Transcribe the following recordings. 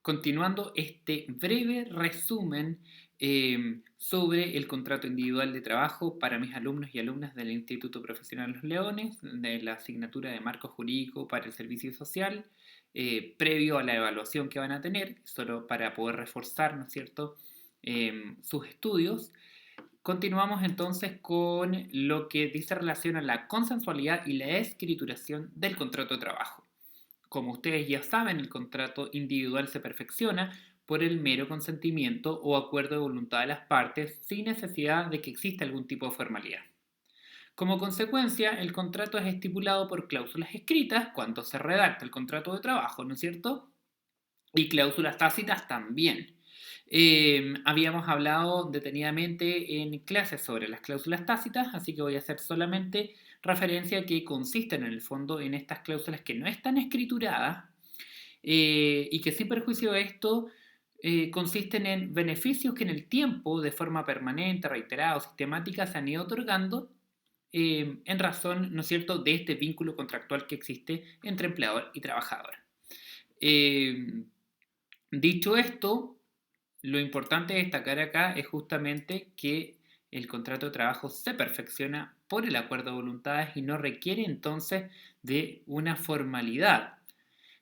Continuando este breve resumen sobre el contrato individual de trabajo para mis alumnos y alumnas del Instituto Profesional Los Leones, de la asignatura de Marco Jurídico para el Servicio Social, previo a la evaluación que van a tener, solo para poder reforzar, ¿no es cierto?, sus estudios. Continuamos entonces con lo que dice relación a la consensualidad y la escrituración del contrato de trabajo. Como ustedes ya saben, el contrato individual se perfecciona por el mero consentimiento o acuerdo de voluntad de las partes sin necesidad de que exista algún tipo de formalidad. Como consecuencia, el contrato es estipulado por cláusulas escritas cuando se redacta el contrato de trabajo, ¿no es cierto? Y cláusulas tácitas también. Habíamos hablado detenidamente en clases sobre las cláusulas tácitas, así que voy a hacer solamente referencia a que consisten en el fondo en estas cláusulas que no están escrituradas y que sin perjuicio de esto consisten en beneficios que en el tiempo, de forma permanente, reiterada o sistemática, se han ido otorgando en razón, ¿no es cierto?, de este vínculo contractual que existe entre empleador y trabajador. Dicho esto, lo importante de destacar acá es justamente que el contrato de trabajo se perfecciona por el acuerdo de voluntades y no requiere entonces de una formalidad.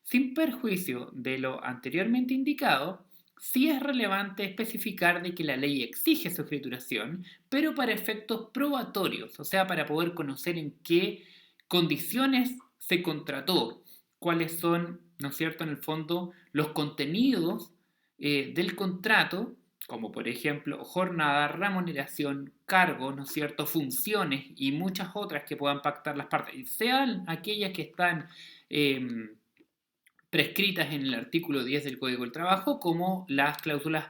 Sin perjuicio de lo anteriormente indicado, sí es relevante especificar de que la ley exige su escrituración, pero para efectos probatorios, o sea, para poder conocer en qué condiciones se contrató, cuáles son, ¿no es cierto?, en el fondo, los contenidos del contrato, como por ejemplo jornada, remuneración, cargo, ¿no es cierto?, funciones y muchas otras que puedan pactar las partes, sean aquellas que están prescritas en el artículo 10 del Código del Trabajo, como las cláusulas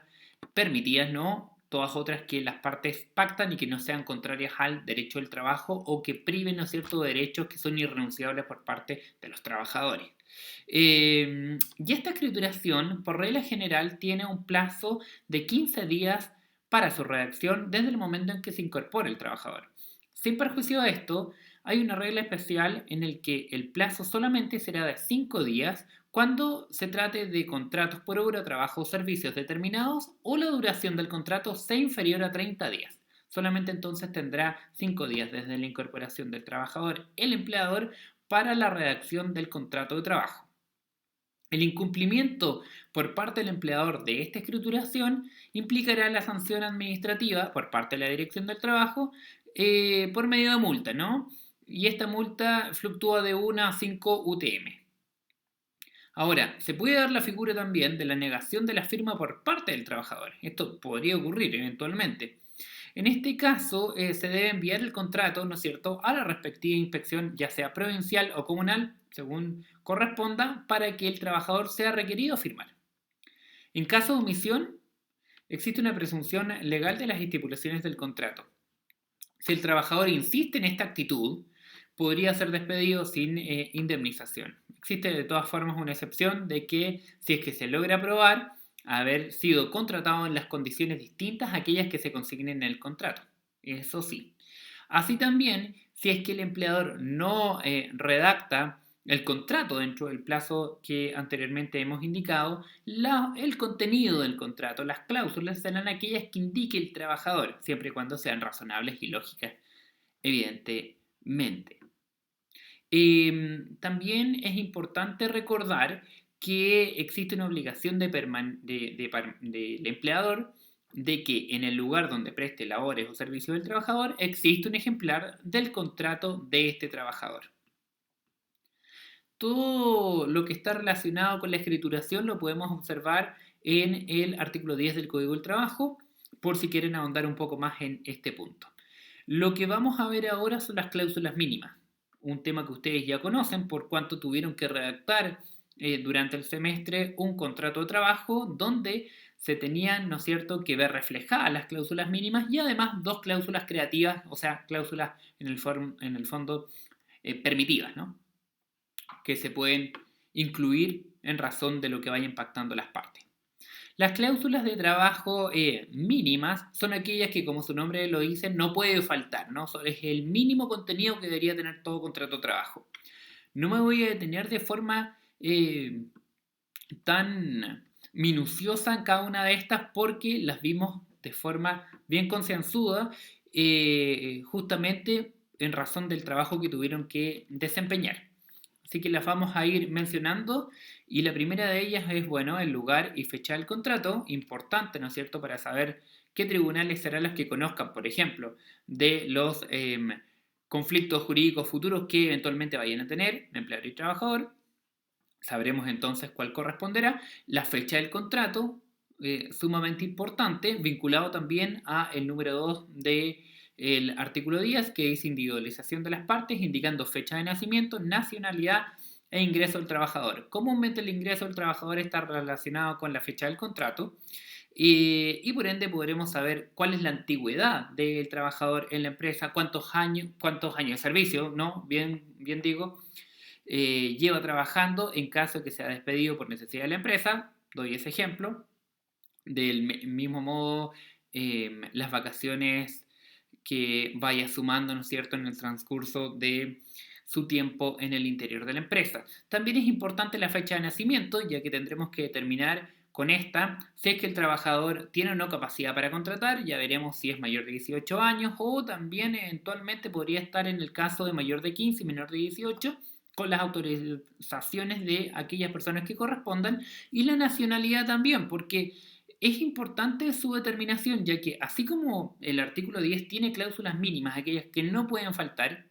permitidas, ¿no? Todas otras que las partes pactan y que no sean contrarias al derecho del trabajo o que priven, ¿no es cierto?, derechos que son irrenunciables por parte de los trabajadores. Y esta escrituración, por regla general, tiene un plazo de 15 días para su redacción desde el momento en que se incorpora el trabajador. Sin perjuicio de esto, hay una regla especial en el que el plazo solamente será de 5 días cuando se trate de contratos por obra, trabajo o servicios determinados o la duración del contrato sea inferior a 30 días. Solamente entonces tendrá 5 días desde la incorporación del trabajador, el empleador, para la redacción del contrato de trabajo. El incumplimiento por parte del empleador de esta escrituración implicará la sanción administrativa por parte de la Dirección del Trabajo por medio de multa, ¿no? Y esta multa fluctúa de 1 a 5 UTM. Ahora, se puede dar la figura también de la negación de la firma por parte del trabajador. Esto podría ocurrir eventualmente. En este caso, se debe enviar el contrato, ¿no es cierto?, a la respectiva inspección, ya sea provincial o comunal, según corresponda, para que el trabajador sea requerido firmar. En caso de omisión, existe una presunción legal de las estipulaciones del contrato. Si el trabajador insiste en esta actitud, podría ser despedido sin indemnización. Existe de todas formas una excepción de que si es que se logra probar haber sido contratado en las condiciones distintas a aquellas que se consignen en el contrato. Eso sí. Así también, si es que el empleador no redacta el contrato dentro del plazo que anteriormente hemos indicado, el contenido del contrato, las cláusulas, serán aquellas que indique el trabajador, siempre y cuando sean razonables y lógicas, evidentemente. También es importante recordar que existe una obligación del empleador de que en el lugar donde preste labores o servicios del trabajador existe un ejemplar del contrato de este trabajador. Todo lo que está relacionado con la escrituración lo podemos observar en el artículo 10 del Código del Trabajo, por si quieren ahondar un poco más en este punto. Lo que vamos a ver ahora son las cláusulas mínimas, un tema que ustedes ya conocen por cuanto tuvieron que redactar durante el semestre un contrato de trabajo donde se tenían, ¿no es cierto?, que ver reflejadas las cláusulas mínimas y además dos cláusulas creativas, o sea, cláusulas en el fondo permitidas, ¿no?, que se pueden incluir en razón de lo que vaya impactando las partes. Las cláusulas de trabajo mínimas son aquellas que, como su nombre lo dice, no puede faltar, ¿no? Es el mínimo contenido que debería tener todo contrato de trabajo. No me voy a detener de forma tan minuciosa en cada una de estas porque las vimos de forma bien concienzuda, justamente en razón del trabajo que tuvieron que desempeñar. Así que las vamos a ir mencionando y la primera de ellas es, bueno, el lugar y fecha del contrato, importante, ¿no es cierto?, para saber qué tribunales serán los que conozcan, por ejemplo, de los conflictos jurídicos futuros que eventualmente vayan a tener empleador y trabajador. Sabremos entonces cuál corresponderá. La fecha del contrato, sumamente importante, vinculado también a el número 2 del artículo 10, que es individualización de las partes, indicando fecha de nacimiento, nacionalidad e ingreso del trabajador. Comúnmente el ingreso del trabajador está relacionado con la fecha del contrato y por ende podremos saber cuál es la antigüedad del trabajador en la empresa, cuántos años de servicio, ¿no? Bien digo, lleva trabajando en caso de que sea despedido por necesidad de la empresa. Doy ese ejemplo. Del mismo modo, las vacaciones que vaya sumando, ¿no es cierto?, en el transcurso de su tiempo en el interior de la empresa. También es importante la fecha de nacimiento, ya que tendremos que determinar con esta si es que el trabajador tiene o no capacidad para contratar. Ya veremos si es mayor de 18 años o también eventualmente podría estar en el caso de mayor de 15 y menor de 18, con las autorizaciones de aquellas personas que correspondan, y la nacionalidad también, porque es importante su determinación, ya que así como el artículo 10 tiene cláusulas mínimas, aquellas que no pueden faltar,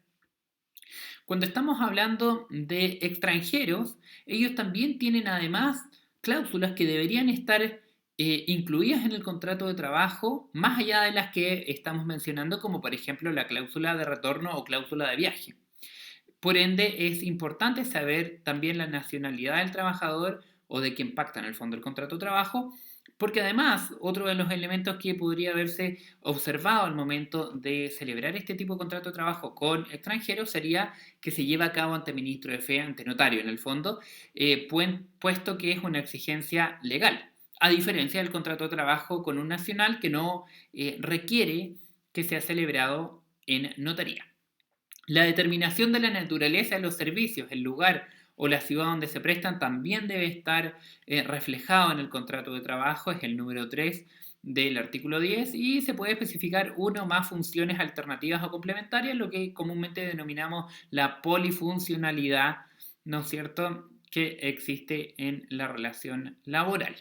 cuando estamos hablando de extranjeros, ellos también tienen además cláusulas que deberían estar incluidas en el contrato de trabajo, más allá de las que estamos mencionando, como por ejemplo la cláusula de retorno o cláusula de viaje. Por ende, es importante saber también la nacionalidad del trabajador o de quien pacta en el fondo el contrato de trabajo, porque además otro de los elementos que podría haberse observado al momento de celebrar este tipo de contrato de trabajo con extranjeros sería que se lleva a cabo ante ministro de fe, ante notario en el fondo, puesto que es una exigencia legal, a diferencia del contrato de trabajo con un nacional que no requiere que sea celebrado en notaría. La determinación de la naturaleza de los servicios, el lugar o la ciudad donde se prestan también debe estar reflejado en el contrato de trabajo, es el número 3 del artículo 10, y se puede especificar una o más funciones alternativas o complementarias, lo que comúnmente denominamos la polifuncionalidad, ¿no es cierto?, que existe en la relación laboral.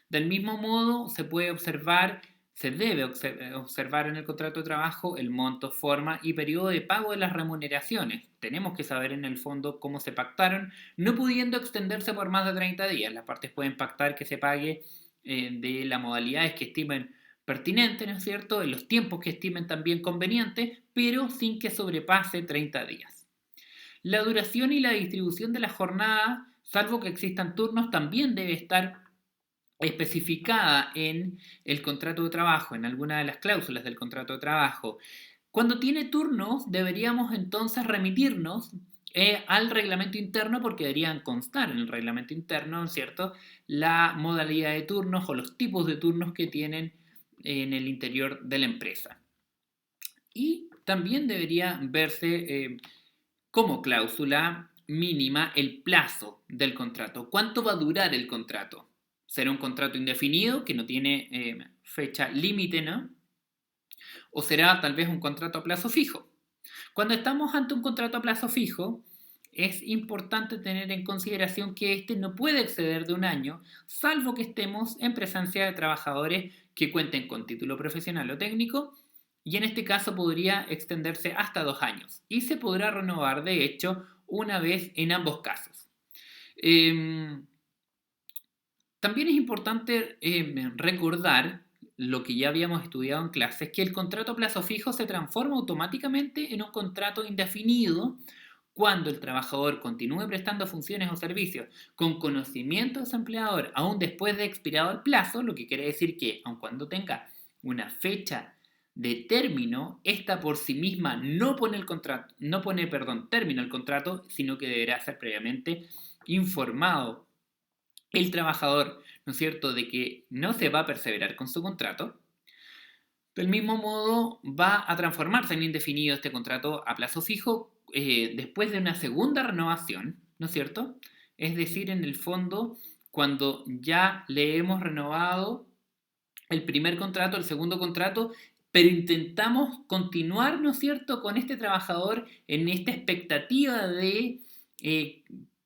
Del mismo modo, se debe observar en el contrato de trabajo el monto, forma y periodo de pago de las remuneraciones. Tenemos que saber en el fondo cómo se pactaron, no pudiendo extenderse por más de 30 días. Las partes pueden pactar que se pague de las modalidades que estimen pertinentes, ¿no es cierto?, en los tiempos que estimen también convenientes, pero sin que sobrepase 30 días. La duración y la distribución de la jornada, salvo que existan turnos, también debe estar especificada en el contrato de trabajo, en alguna de las cláusulas del contrato de trabajo. Cuando tiene turnos, deberíamos entonces remitirnos al reglamento interno, porque deberían constar en el reglamento interno, ¿cierto?, la modalidad de turnos o los tipos de turnos que tienen en el interior de la empresa. Y también debería verse como cláusula mínima el plazo del contrato. ¿Cuánto va a durar el contrato? ¿Será un contrato indefinido que no tiene fecha límite, ¿no? ¿O será tal vez un contrato a plazo fijo? Cuando estamos ante un contrato a plazo fijo, es importante tener en consideración que este no puede exceder de un año, salvo que estemos en presencia de trabajadores que cuenten con título profesional o técnico, y en este caso podría extenderse hasta 2 años, y se podrá renovar, de hecho, una vez en ambos casos. También es importante recordar lo que ya habíamos estudiado en clases, que el contrato a plazo fijo se transforma automáticamente en un contrato indefinido cuando el trabajador continúe prestando funciones o servicios con conocimiento de su empleador aún después de expirado el plazo, lo que quiere decir que aun cuando tenga una fecha de término, esta por sí misma no pone término al contrato, sino que deberá ser previamente informado el trabajador, ¿no es cierto?, de que no se va a perseverar con su contrato. Del mismo modo, va a transformarse en indefinido este contrato a plazo fijo después de una segunda renovación, ¿no es cierto? Es decir, en el fondo, cuando ya le hemos renovado el primer contrato, el segundo contrato, pero intentamos continuar, ¿no es cierto?, con este trabajador en esta expectativa de eh,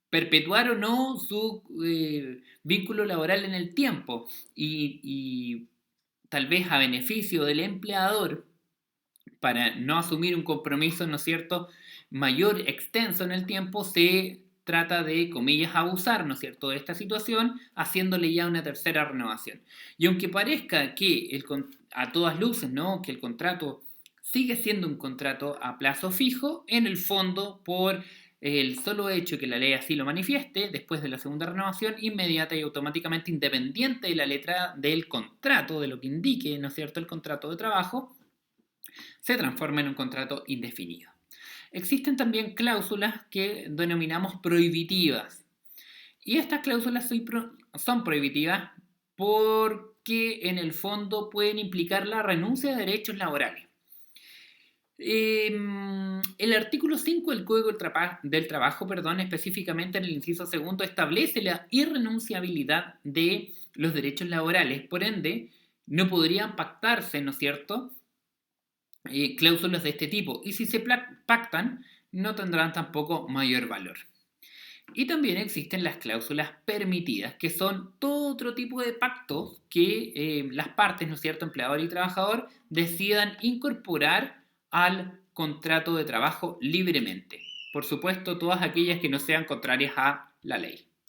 perpetuar o no su vínculo laboral en el tiempo y tal vez a beneficio del empleador para no asumir un compromiso, ¿no es cierto?, mayor, extenso en el tiempo, se trata de, comillas, abusar, ¿no es cierto?, de esta situación, haciéndole ya una tercera renovación. Y aunque parezca que a todas luces, ¿no?, que el contrato sigue siendo un contrato a plazo fijo, en el fondo, por el solo hecho que la ley así lo manifieste, después de la segunda renovación, inmediata y automáticamente independiente de la letra del contrato, de lo que indique, ¿no es cierto?, el contrato de trabajo, se transforma en un contrato indefinido. Existen también cláusulas que denominamos prohibitivas. Y estas cláusulas son prohibitivas porque en el fondo pueden implicar la renuncia de derechos laborales. El artículo 5 del Código del Trabajo, específicamente en el inciso segundo, establece la irrenunciabilidad de los derechos laborales. Por ende, no podrían pactarse, ¿no es cierto?, cláusulas de este tipo, y si se pactan no tendrán tampoco mayor valor. Y también existen las cláusulas permitidas, que son todo otro tipo de pactos que las partes, ¿no es cierto?, empleador y trabajador, decidan incorporar al contrato de trabajo libremente. Por supuesto, todas aquellas que no sean contrarias a la ley.